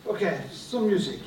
Okay, some music.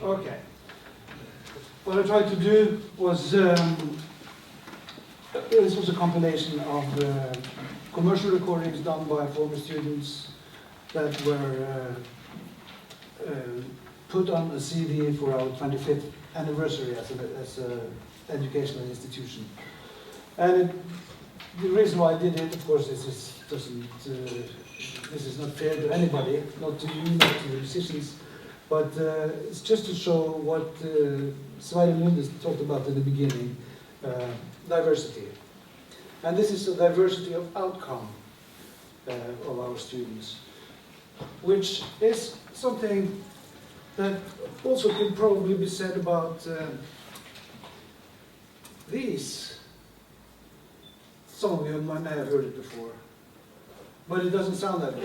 Okay. What I tried to do was, this was a compilation of commercial recordings done by former students that were put on a CD for our 25th anniversary as an educational institution. And the reason why I did it, of course, this is not fair to anybody, not to you, not to the musicians, but it's just to show what Sverre Lunde talked about in the beginning, diversity. And this is a diversity of outcome of our students, which is something that also can probably be said about these. Some of you might have heard it before, but it doesn't sound that way.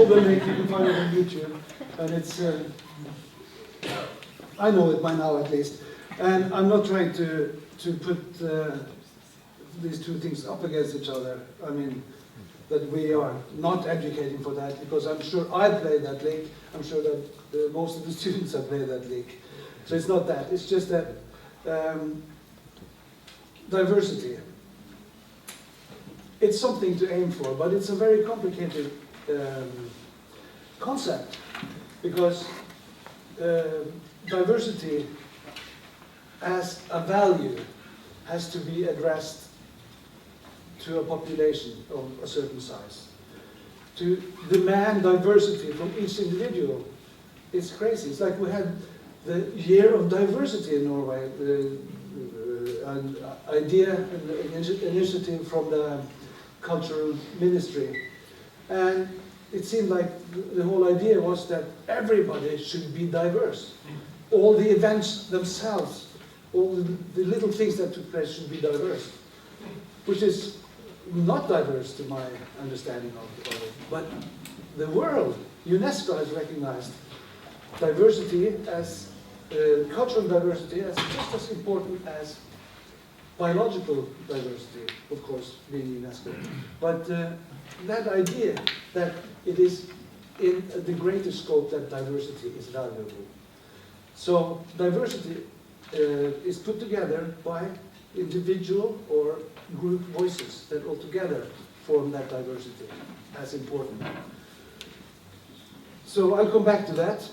Follow the link, you can find it on YouTube. And it's, I know it by now at least. And I'm not trying to put these two things up against each other. I mean, that we are not advocating for that, because I'm sure I played that league. I'm sure that most of the students have played that league. So it's not that. It's just that diversity. It's something to aim for, but it's a very complicated concept, because diversity as a value has to be addressed to a population of a certain size. To demand diversity from each individual is crazy. It's like we had the year of diversity in Norway, an idea, an initiative from the cultural ministry. And it seemed like the whole idea was that everybody should be diverse. All the events themselves, all the little things that took place should be diverse, which is not diverse to my understanding of it. But the world, UNESCO has recognized diversity as, cultural diversity as just as important as biological diversity, of course, being UNESCO. But that idea that it is in the greater scope that diversity is valuable. So diversity is put together by individual or group voices that altogether form that diversity as important. So I'll come back to that.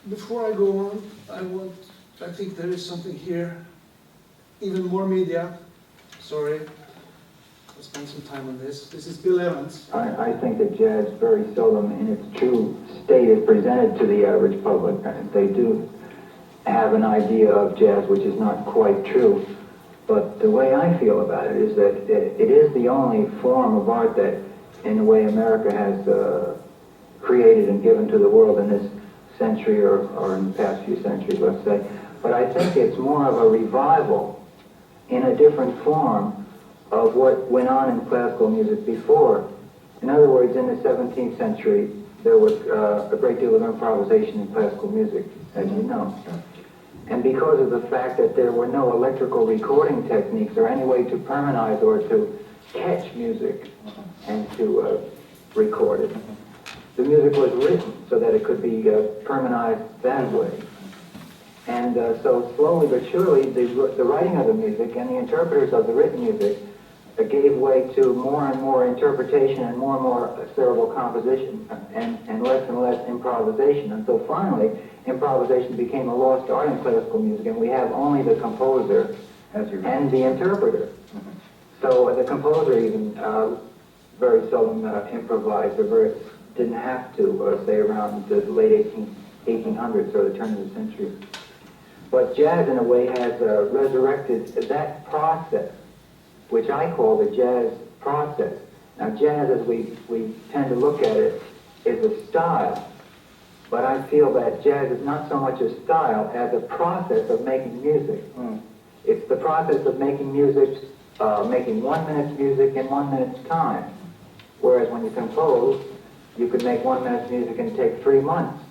Before I go on, I think there is something here, even more media. Sorry, I'll spend some time on this. This is Bill Evans. I think that jazz very seldom in its true state is presented to the average public. They do have an idea of jazz which is not quite true. But the way I feel about it is that it is the only form of art that, in a way, America has created and given to the world in this century or in the past few centuries, let's say. But I think it's more of a revival in a different form of what went on in classical music before. In other words, in the 17th century, there was a great deal of improvisation in classical music, as you know. And because of the fact that there were no electrical recording techniques or any way to permanize or to catch music and to record it, the music was written so that it could be permanized that way. And so slowly but surely, the writing of the music and the interpreters of the written music gave way to more and more interpretation and more cerebral composition and less improvisation. And so finally, improvisation became a lost art in classical music, and we have only the composer and the interpreter. So the composer even very seldom improvised or didn't have to, say around the late 1800s or the turn of the century. But jazz, in a way, has resurrected that process, which I call the jazz process. Now, jazz, as we tend to look at it, is a style. But I feel that jazz is not so much a style as a process of making music. It's the process of making music, making 1 minute's music in 1 minute's time. Whereas when you compose, you could make 1 minute's music and take 3 months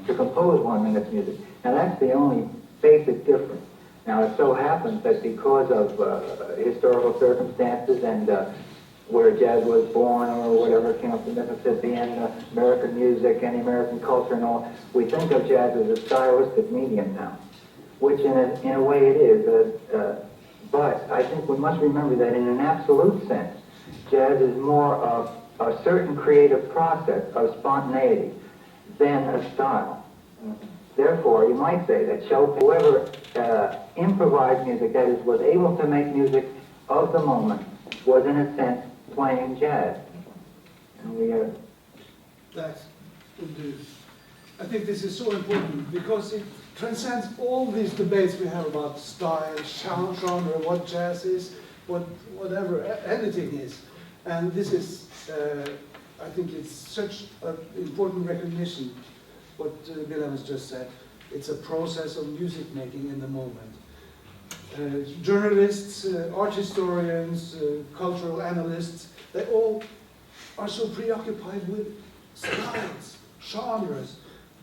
to compose 1 minute's music. Now that's the only basic difference. Now it so happens that because of historical circumstances and where jazz was born or whatever came up in Mississippi and American music and American culture and all, we think of jazz as a stylistic medium now, which in a way it is. But I think we must remember that in an absolute sense, jazz is more of a certain creative process of spontaneity than a style. Therefore, you might say that Chopin, whoever improvised music, that is, was able to make music of the moment, was in a sense playing jazz. And we are... That would do. I think this is so important because it transcends all these debates we have about style, genre, what jazz is, whatever, anything is. And this is, I think it's such an important recognition, what Bill Evans just said. It's a process of music making in the moment. Journalists, art historians, cultural analysts, they all are so preoccupied with styles, genres.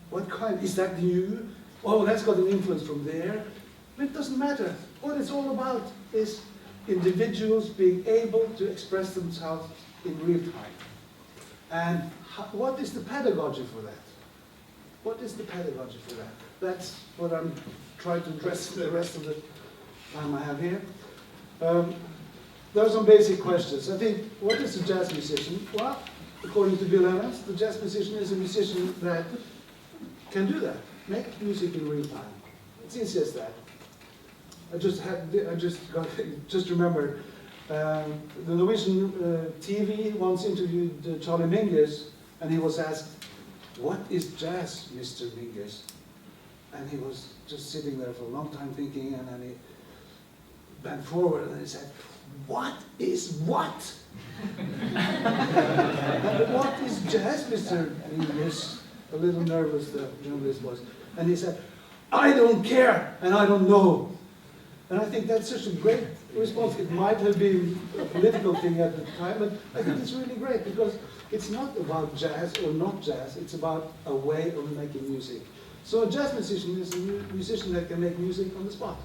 What kind? Is that new? Oh, that's got an influence from there. It doesn't matter. What it's all about is individuals being able to express themselves in real time. And what is the pedagogy for that? What is the pedagogy for that? That's what I'm trying to address the rest of the time I have here. There are some basic questions. I think, what is a jazz musician? Well, according to Bill Evans, the jazz musician is a musician that can do that, make music in real time. It's easy as that. I just remembered the Norwegian TV once interviewed Charlie Mingus, and he was asked, "What is jazz, Mr. Mingus?" And he was just sitting there for a long time thinking, and then he bent forward and he said, "What is what?" "What is jazz, Mr. Mingus?" A little nervous, the journalist was. And he said, "I don't care, and I don't know." And I think that's such a great response. It might have been a political thing at the time, but I think it's really great because it's not about jazz or not jazz, it's about a way of making music. So a jazz musician is a musician that can make music on the spot.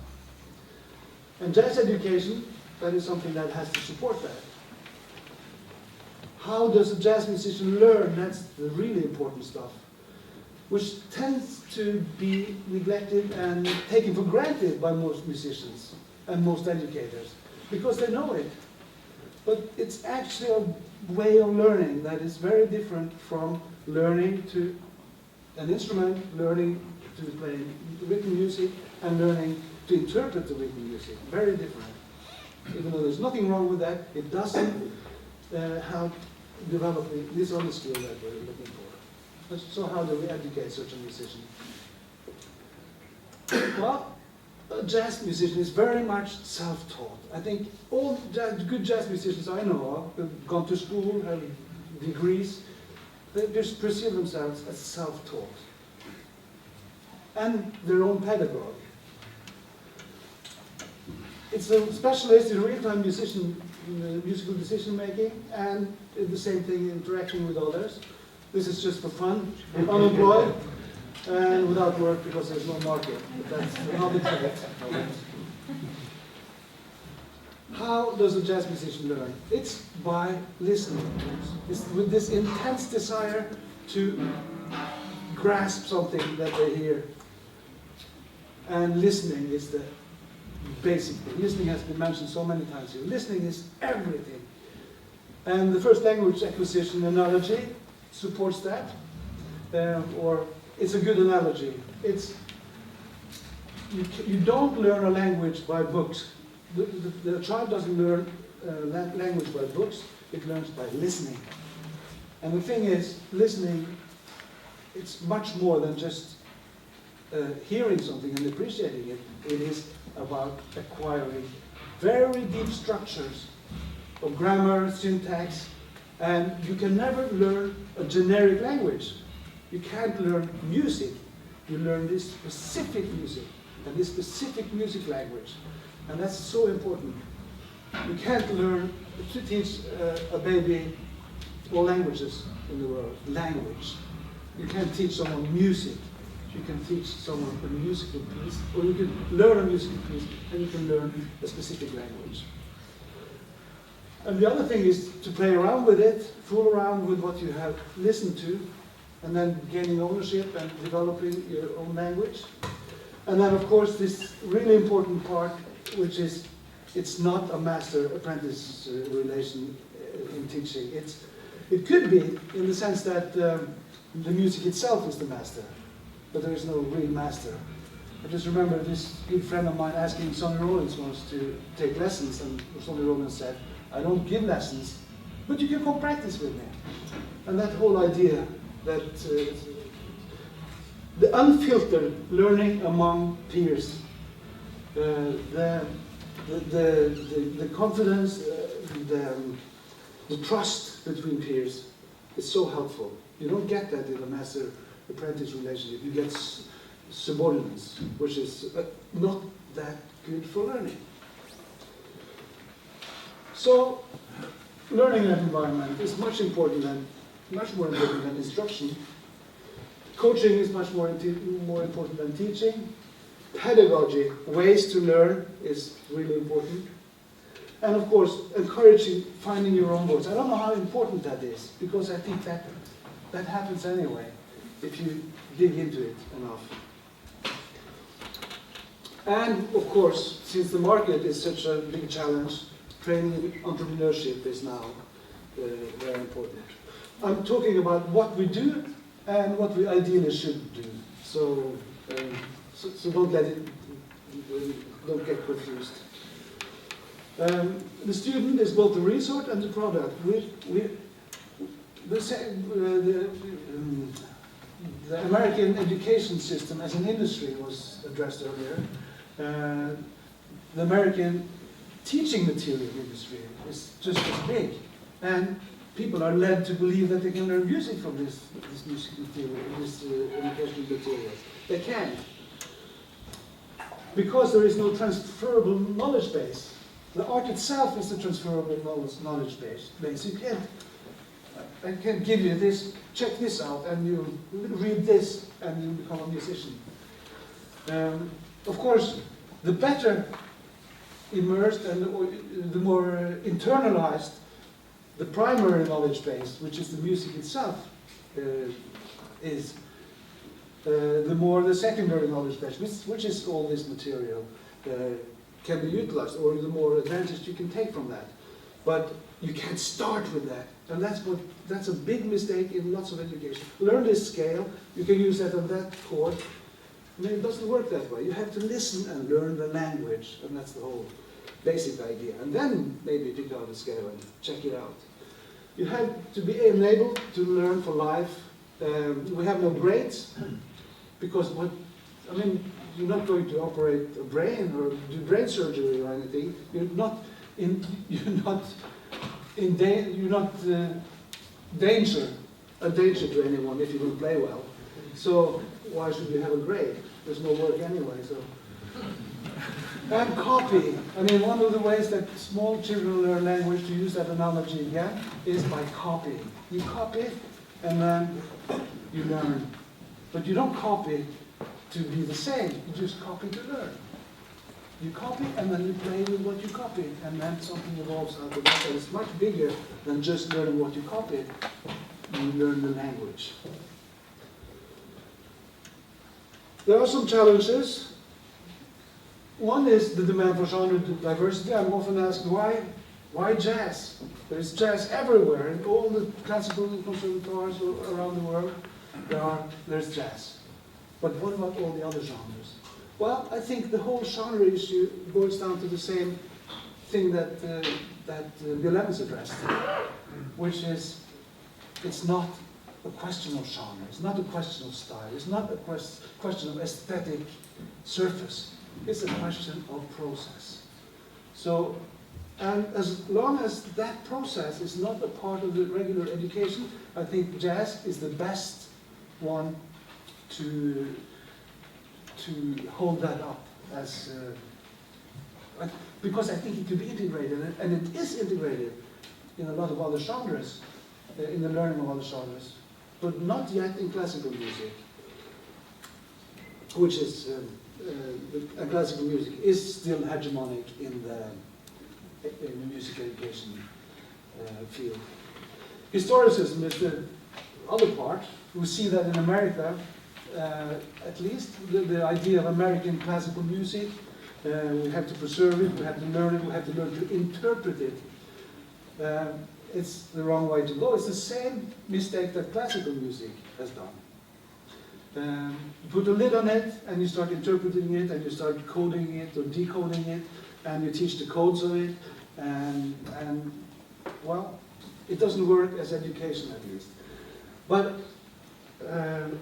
And jazz education, that is something that has to support that. How does a jazz musician learn? That's the really important stuff, which tends to be neglected and taken for granted by most musicians and most educators, because they know it. But it's actually a way of learning that is very different from learning to an instrument, learning to play written music, and learning to interpret the written music. Very different. Even though there's nothing wrong with that, it doesn't help developing this other skill that we're looking for. So how do we educate such a musician? Well, a jazz musician is very much self-taught. I think all good jazz musicians I know of have gone to school, have degrees, they just perceive themselves as self-taught. And their own pedagogue. It's a specialist in real-time musical decision making, and the same thing, interacting with others. This is just for fun, unemployed, and without work because there's no market. But that's another trait. How does a jazz musician learn? It's by listening. It's with this intense desire to grasp something that they hear. And listening is the basic thing. Listening has been mentioned so many times here. Listening is everything. And the first language acquisition analogy supports that, or it's a good analogy. It's you don't learn a language by books. The child doesn't learn language by books. It learns by listening. And the thing is, listening, it's much more than just hearing something and appreciating it. It is about acquiring very deep structures of grammar, syntax, and you can never learn a generic language. You can't learn music. You learn this specific music and this specific music language. And that's so important. You can't learn to teach a baby all languages in the world. Language. You can't teach someone music. You can teach someone a musical piece, or you can learn a musical piece, and you can learn a specific language. And the other thing is to play around with it, fool around with what you have listened to, and then gaining ownership and developing your own language. And then, of course, this really important part, which is it's not a master-apprentice relation in teaching. It could be in the sense that the music itself is the master, but there is no real master. I just remember this good friend of mine asking Sonny Rollins once to take lessons, and Sonny Rollins said, "I don't give lessons, but you can come practice with me." And that whole idea that the unfiltered learning among peers, the confidence, the trust between peers is so helpful. You don't get that in a master-apprentice relationship. You get subordinates, which is not that good for learning. So, learning environment is much more important than instruction. Coaching is much more important than teaching. Pedagogy, ways to learn, is really important. And of course, encouraging finding your own voice. I don't know how important that is, because I think that happens anyway, if you dig into it enough. And of course, since the market is such a big challenge, training entrepreneurship is now very important. I'm talking about what we do and what we ideally should do. So don't get confused. The student is both the result and the product. The American education system as an industry was addressed earlier. The American teaching material industry is just as big, and people are led to believe that they can learn music from this music material, this educational material. They can't, because there is no transferable knowledge base. The art itself is the transferable knowledge base. You can't. I can give you this. Check this out, and you read this, and you become a musician. Of course, the better immersed and the more internalized the primary knowledge base, which is the music itself, is, the more the secondary knowledge base, which is all this material, can be utilized, or the more advantage you can take from that. But you can't start with that, and that's a big mistake in lots of education. Learn this scale, you can use that on that chord. I mean, it doesn't work that way. You have to listen and learn the language, and that's the whole basic idea. And then maybe pick out the scale and check it out. You have to be enabled to learn for life. We have no grades, because you're not going to operate a brain or do brain surgery or anything. You're not a danger to anyone if you don't play well. So why should you have a grade? There's no work anyway. So. And copy. I mean, one of the ways that small children learn language, to use that analogy again, is by copying. You copy, and then you learn. But you don't copy to be the same. You just copy to learn. You copy, and then you play with what you copied, and then something evolves out of that. And it's much bigger than just learning what you copied. You learn the language. There are some challenges. One is the demand for genre diversity. I'm often asked, why jazz? There's jazz everywhere, in all the classical conservatoires around the world. There's jazz. But what about all the other genres? Well, I think the whole genre issue boils down to the same thing that Bill addressed, which is, it's not a question of genre, it's not a question of style, it's not a question of aesthetic surface, it's a question of process. So, and as long as that process is not a part of the regular education, I think jazz is the best one to hold that up as, because I think it could be integrated, and it is integrated in a lot of other genres, in the learning of other genres, but not yet in classical music, which is, classical music is still hegemonic in the music education field. Historicism is the other part. We see that in America, at least, the idea of American classical music, we have to preserve it, we have to learn it, we have to learn to interpret it. It's the wrong way to go. It's the same mistake that classical music has done. You put a lid on it, and you start interpreting it, and you start coding it or decoding it, and you teach the codes of it, and well, it doesn't work as education, at least. But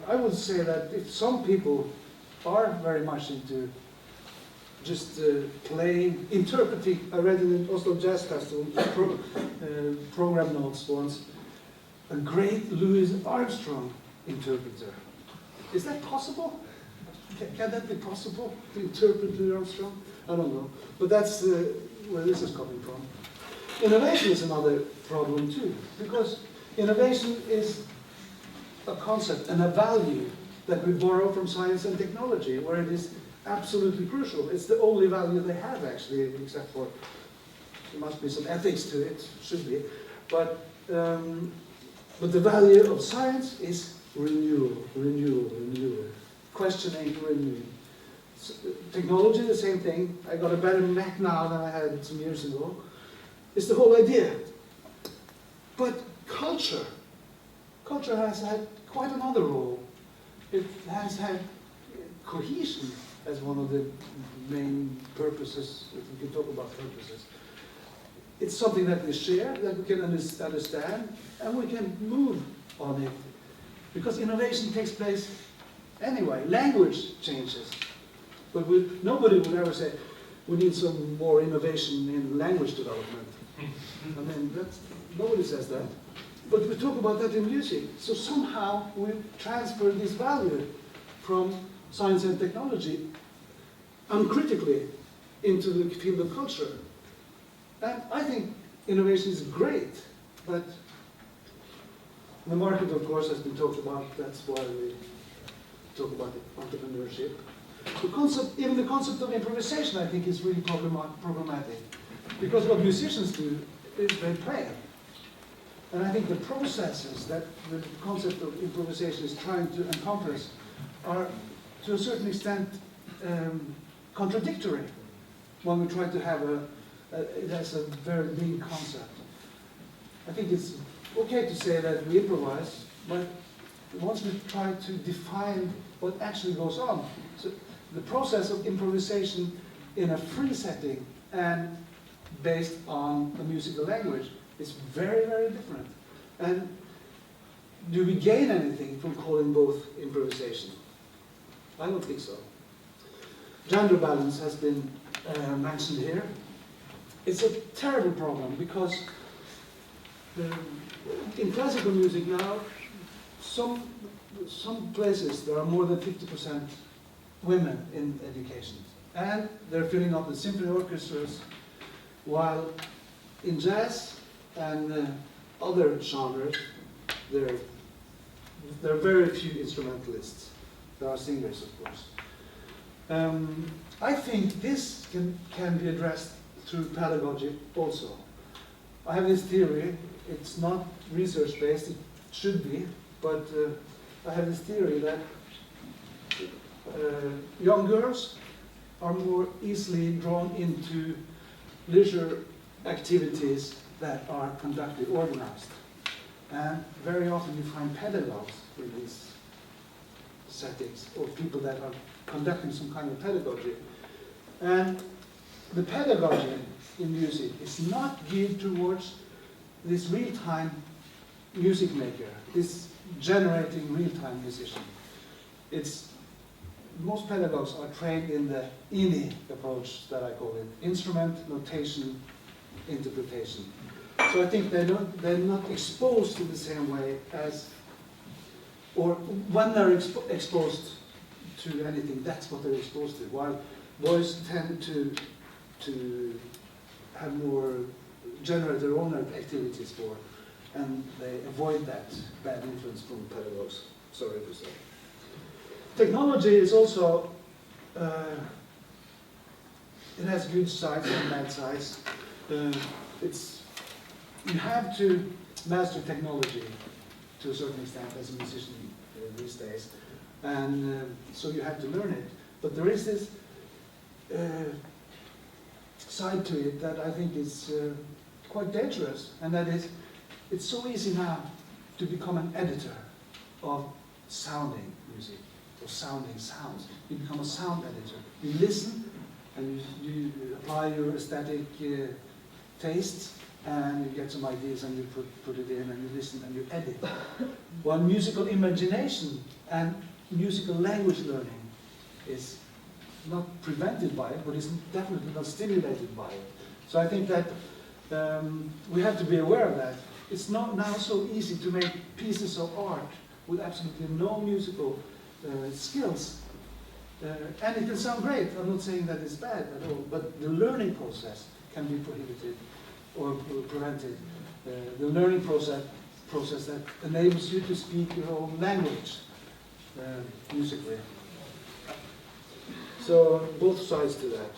I would say that if some people are very much into just playing, interpreting, I read in the Aksdal Jazz Festival program notes once, a great Louis Armstrong interpreter. Is that possible? Can that be possible, to interpret Louis Armstrong? I don't know. But that's where this is coming from. Innovation is another problem too, because innovation is a concept and a value that we borrow from science and technology, where it is absolutely crucial. It's the only value they have, actually, except for there must be some ethics to it, should be. But the value of science is renewal, questioning, renewing. Technology, the same thing. I got a better Mac now than I had some years ago. It's the whole idea. But culture has had quite another role. It has had cohesion as one of the main purposes, if we can talk about purposes. It's something that we share, that we can understand, and we can move on it. Because innovation takes place anyway. Language changes. But nobody would ever say, we need some more innovation in language development. I mean, nobody says that. But we talk about that in music. So somehow we transfer this value from science and technology uncritically into the field of culture. And I think innovation is great, but the market, of course, has been talked about. That's why we talk about entrepreneurship. Even the concept of improvisation, I think, is really problematic. Because what musicians do is they play. And I think the processes that the concept of improvisation is trying to encompass are, to a certain extent, contradictory when we try to have it as a very big concept. I think it's okay to say that we improvise, but once we try to define what actually goes on, so the process of improvisation in a free setting and based on a musical language is very, very different. And do we gain anything from calling both improvisation? I don't think so. Gender balance has been mentioned here. It's a terrible problem because in classical music now, some places there are more than 50% women in education. And they're filling up the symphony orchestras, while in jazz and other genres, there are very few instrumentalists. There are singers, of course. I think this can be addressed through pedagogy also. I have this theory. It's not research-based. It should be, but I have this theory that young girls are more easily drawn into leisure activities that are conducted, organized. And very often you find pedagogues in these settings, or people that are conducting some kind of pedagogy. And the pedagogy in music is not geared towards this real-time music maker, this generating real-time musician. Most pedagogues are trained in the INI approach that I call it, instrument, notation, interpretation. So I think they're not exposed in the same way as, or when they're exposed to anything, that's what they're exposed to. While boys tend to have more, generate their own activities for, and they avoid that bad influence from pedagogues, sorry to say. Technology is also, it has good sides and bad sides. You have to master technology to a certain extent as a musician these days, and so you have to learn it. But there is this side to it that I think is quite dangerous, and that is, it's so easy now to become an editor of sounding music, or sounding sounds. You become a sound editor. You listen, and you apply your aesthetic tastes, and you get some ideas, and you put it in, and you listen, and you edit. While musical imagination and musical language learning is not prevented by it, but is definitely not stimulated by it. So I think that we have to be aware of that. It's not now so easy to make pieces of art with absolutely no musical skills. And it can sound great. I'm not saying that it's bad at all, but the learning process can be prohibited or prevented the learning process that enables you to speak your own language musically. So both sides to that.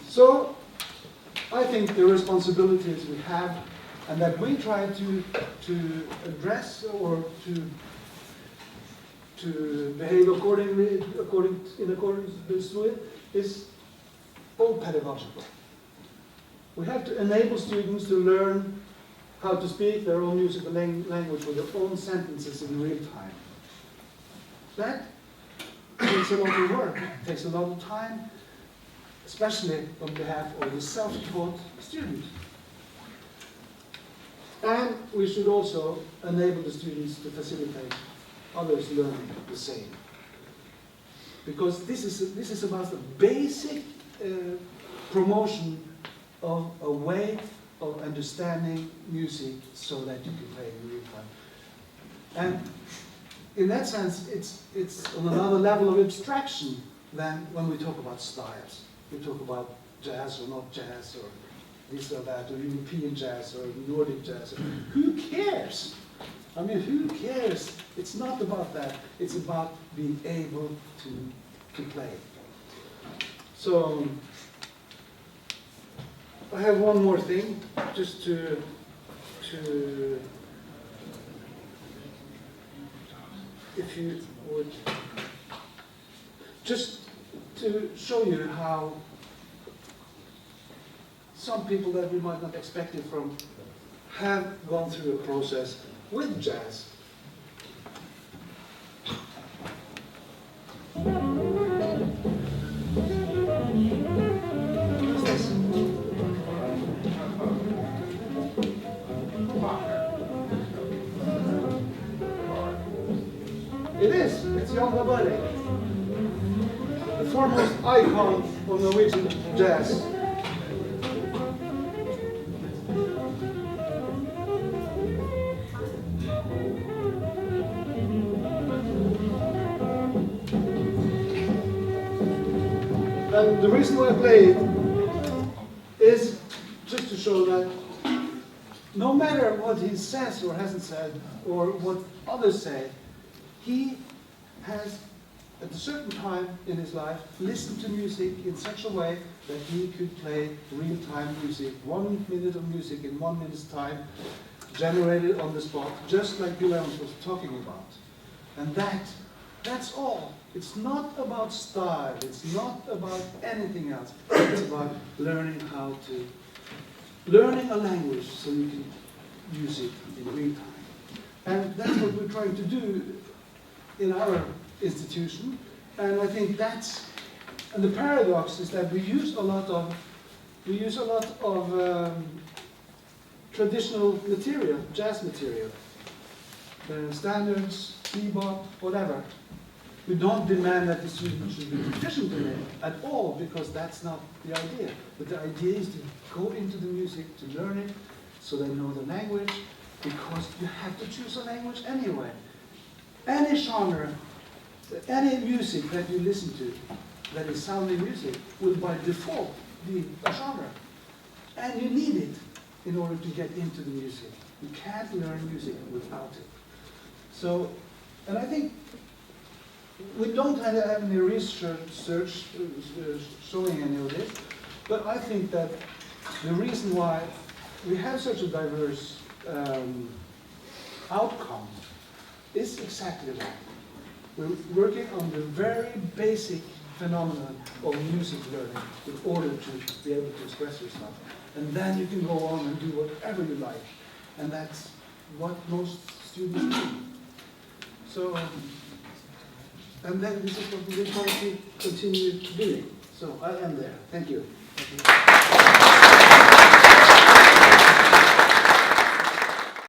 So I think the responsibilities we have and that we try to address or to behave in accordance with is all pedagogical. We have to enable students to learn how to speak their own musical language with their own sentences in real time. That takes a lot of work, takes a lot of time, especially on behalf of the self-taught student. And we should also enable the students to facilitate others learning the same. Because this is about the basic promotion of a way of understanding music so that you can play in real time. And in that sense, it's on another level of abstraction than when we talk about styles. We talk about jazz or not jazz, or this or that, or European jazz, or Nordic jazz. Who cares? I mean, who cares? It's not about that. It's about being able to play. So, I have one more thing, just to if you would, just to show you how some people that we might not expect it from have gone through a process with jazz. What's this? It is. It's Jan Gabarek, the foremost icon of Norwegian jazz. And the reason why I play it is just to show that no matter what he says or hasn't said, or what others say, he has, at a certain time in his life, listened to music in such a way that he could play real-time music, 1 minute of music in 1 minute's time, generated on the spot, just like Guillaume was talking about. And that's all. It's not about style, it's not about anything else. It's about learning learning a language so you can use it in real time. And that's what we're trying to do in our institution. And I think and the paradox is that we use a lot of traditional material, jazz material, standards, bebop, whatever. We don't demand that the student should be proficient in it at all, because that's not the idea. But the idea is to go into the music, to learn it, so they know the language, because you have to choose a language anyway. Any genre, any music that you listen to, that is sounding music, will by default be a genre. And you need it in order to get into the music. You can't learn music without it. So, and I think we don't have any research showing any of this, but I think that the reason why we have such a diverse outcome is exactly that. We're working on the very basic phenomenon of music learning in order to be able to express yourself. And then you can go on and do whatever you like. And that's what most students do. So, and then this is what we're going to continue doing. So I'll end there. Thank you.